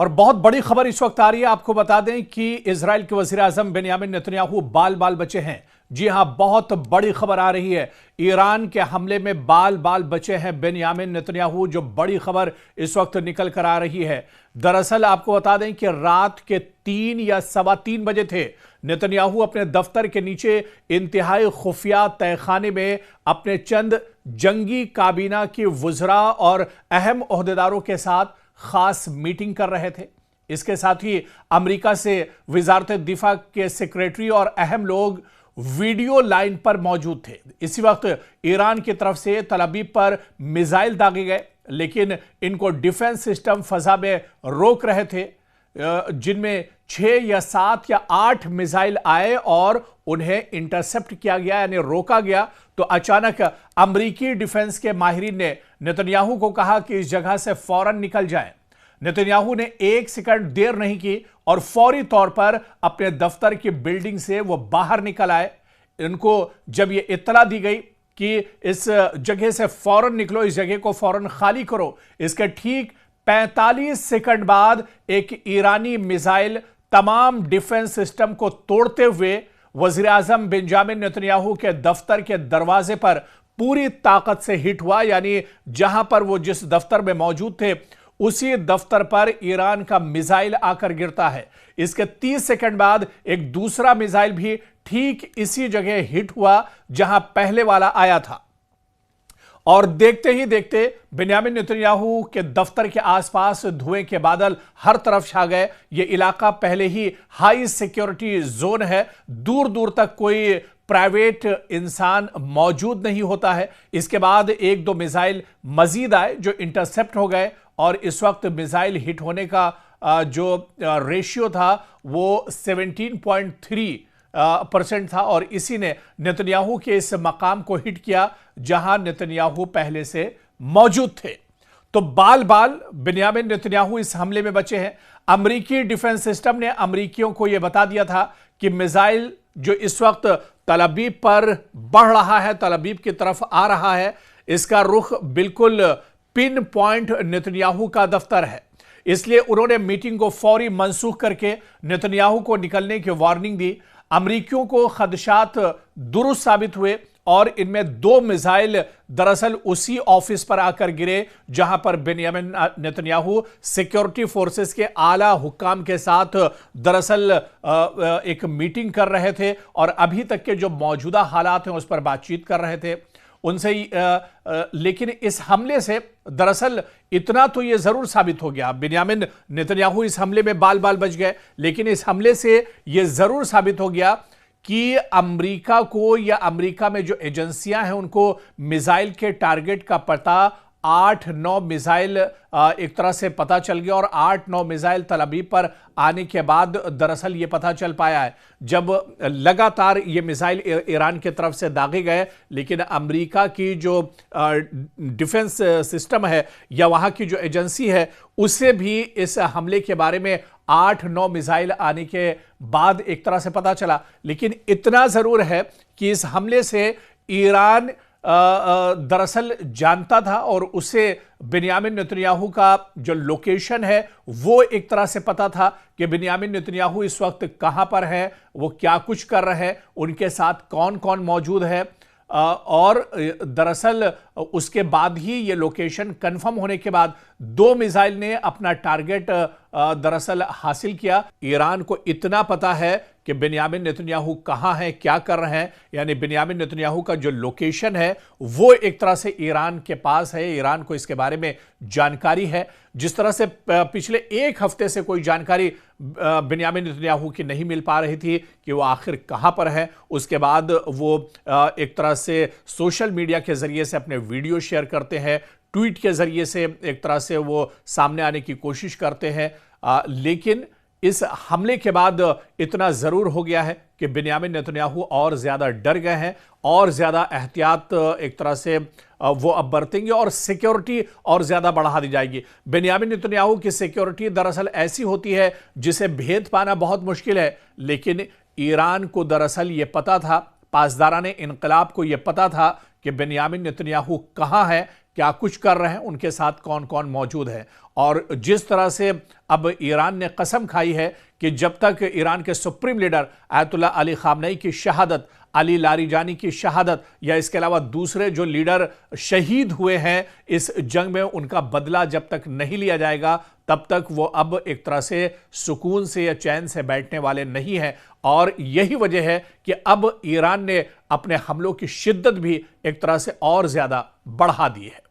और बहुत बड़ी खबर इस वक्त आ रही है। आपको बता दें कि इजराइल के वजीर आजम बेन्यामिन नेतन्याहू बाल बाल बचे हैं। जी हां, बहुत बड़ी खबर आ रही है। ईरान के हमले में बाल बाल बचे हैं बेन्यामिन नेतन्याहू, जो बड़ी खबर इस वक्त निकल कर आ रही है। दरअसल आपको बता दें कि रात के 3 या सवा 3 बजे थे, नेतन्याहू अपने दफ्तर के नीचे इंतहाई खुफिया तहखाने में अपने चंद जंगी काबीना की वुज़रा और अहम ओहदेदारों के साथ खास मीटिंग कर रहे थे। इसके साथ ही अमेरिका से वजारत दिफा के सेक्रेटरी और अहम लोग वीडियो लाइन पर मौजूद थे। इसी वक्त ईरान की तरफ से तल अवीव पर मिसाइल दागे गए, लेकिन इनको डिफेंस सिस्टम फजा में रोक रहे थे, जिनमें 6 या 7 या 8 मिसाइल आए और उन्हें इंटरसेप्ट किया गया, यानी रोका गया। तो अचानक अमेरिकी डिफेंस के माहिरीन ने नेतन्याहू को कहा कि इस जगह से फौरन निकल जाएं। नेतन्याहू ने 1 सेकंड देर नहीं की और फौरी तौर पर अपने दफ्तर की बिल्डिंग से वो बाहर निकल आए। इनको जब ये इत्तला दी गई कि इस जगह से फौरन निकलो, इस जगह को फौरन खाली करो, इसके ठीक 45 सेकंड बाद एक ईरानी मिसाइल तमाम डिफेंस सिस्टम को तोड़ते हुए वजीर आजम बेंजामिन नेतन्याहू के दफ्तर के दरवाजे पर पूरी ताकत से हिट हुआ। यानी जहां पर वो जिस दफ्तर में मौजूद थे, उसी दफ्तर पर ईरान का मिसाइल आकर गिरता है। इसके 30 सेकंड बाद एक दूसरा मिसाइल भी ठीक इसी जगह हिट हुआ जहां पहले वाला आया था। और देखते ही देखते बेन्यामिन नेतन्याहू के दफ्तर के आसपास धुएं के बादल हर तरफ छा गए। यह इलाका पहले ही हाई सिक्योरिटी जोन है, दूर दूर तक कोई प्राइवेट इंसान मौजूद नहीं होता है। इसके बाद 1-2 मिसाइल मजीद आए जो इंटरसेप्ट हो गए, और इस वक्त मिसाइल हिट होने का जो रेशियो था वो 17.3% था, और इसी ने नेतन्याहू के इस मकाम को हिट किया जहां नेतन्याहू पहले से मौजूद थे। तो बाल बाल बेन्यामिन नेतन्याहू इस हमले में बचे हैं। अमेरिकी डिफेंस सिस्टम ने अमेरिकियों को यह बता दिया था कि मिसाइल जो इस वक्त तल अवीव पर बढ़ रहा है, तल अवीव की तरफ आ रहा है, इसका रुख बिल्कुल पिन पॉइंट नेतन्याहू का दफ्तर है। इसलिए उन्होंने मीटिंग को फौरी मंसूख करके नेतन्याहू को निकलने की वार्निंग दी। अमेरिकियों को खदशात दुरुस्त साबित हुए और इनमें 2 मिसाइल दरअसल उसी ऑफिस पर आकर गिरे जहां पर बेन्यामिन नेतन्याहू सिक्योरिटी फोर्सेस के आला हुक्काम के साथ दरअसल एक मीटिंग कर रहे थे और अभी तक के जो मौजूदा हालात हैं उस पर बातचीत कर रहे थे उनसे ही। लेकिन इस हमले से दरअसल इतना तो यह जरूर साबित हो गया, बेन्यामिन नेतन्याहू इस हमले में बाल बाल बच गए, लेकिन इस हमले से यह जरूर साबित हो गया कि अमेरिका को या अमेरिका में जो एजेंसियां हैं उनको मिसाइल के टारगेट का पता 8-9 मिसाइल एक तरह से पता चल गया, और 8-9 मिसाइल तल अवीव पर आने के बाद दरअसल ये पता चल पाया है। जब लगातार ये मिसाइल ईरान की तरफ से दागे गए, लेकिन अमेरिका की जो डिफेंस सिस्टम है या वहां की जो एजेंसी है, उसे भी इस हमले के बारे में 8-9 मिसाइल आने के बाद एक तरह से पता चला। लेकिन इतना जरूर है कि इस हमले से ईरान दरअसल जानता था और उसे बेन्यामिन नेतन्याहू का जो लोकेशन है वो एक तरह से पता था कि बेन्यामिन नेतन्याहू इस वक्त कहां पर है, वो क्या कुछ कर रहे हैं, उनके साथ कौन कौन मौजूद है। और दरअसल उसके बाद ही ये लोकेशन कंफर्म होने के बाद 2 मिसाइल ने अपना टारगेट दरअसल हासिल किया। ईरान को इतना पता है कि बेन्यामिन नेतन्याहू कहां है, क्या कर रहे हैं, यानी बेन्यामिन नेतन्याहू का जो लोकेशन है वो एक तरह से ईरान के पास है। ईरान को इसके बारे में जानकारी है। जिस तरह से पिछले 1 हफ्ते से कोई जानकारी बेन्यामिन नेतन्याहू की नहीं मिल पा रही थी कि वो आखिर कहां पर है, उसके बाद वो एक तरह से सोशल मीडिया के जरिए से अपने वीडियो शेयर करते हैं, ट्वीट के जरिए से एक तरह से वो सामने आने की कोशिश करते हैं। लेकिन इस हमले के बाद इतना जरूर हो गया है कि बेन्यामिन नेतन्याहू और ज्यादा डर गए हैं और ज्यादा एहतियात एक तरह से वो अब बरतेंगे और सिक्योरिटी और ज्यादा बढ़ा दी जाएगी। बेन्यामिन नेतन्याहू की सिक्योरिटी दरअसल ऐसी होती है जिसे भेद पाना बहुत मुश्किल है, लेकिन ईरान को दरअसल ये पता था, पासदारान इनकलाब को यह पता था कि बेन्यामिन नेतन्याहू कहां है, क्या कुछ कर रहे हैं, उनके साथ कौन कौन मौजूद है। और जिस तरह से अब ईरान ने कसम खाई है कि जब तक ईरान के supreme leader ayatollah Ali Khamenei की शहादत, अली लारिजानी की शहादत या इसके अलावा दूसरे जो लीडर शहीद हुए हैं इस जंग में, उनका बदला जब तक नहीं लिया जाएगा तब तक वो अब एक तरह से सुकून से या चैन से बैठने वाले नहीं हैं। और यही वजह है कि अब ईरान ने अपने हमलों की शिद्दत भी एक तरह से और ज्यादा बढ़ा दी है।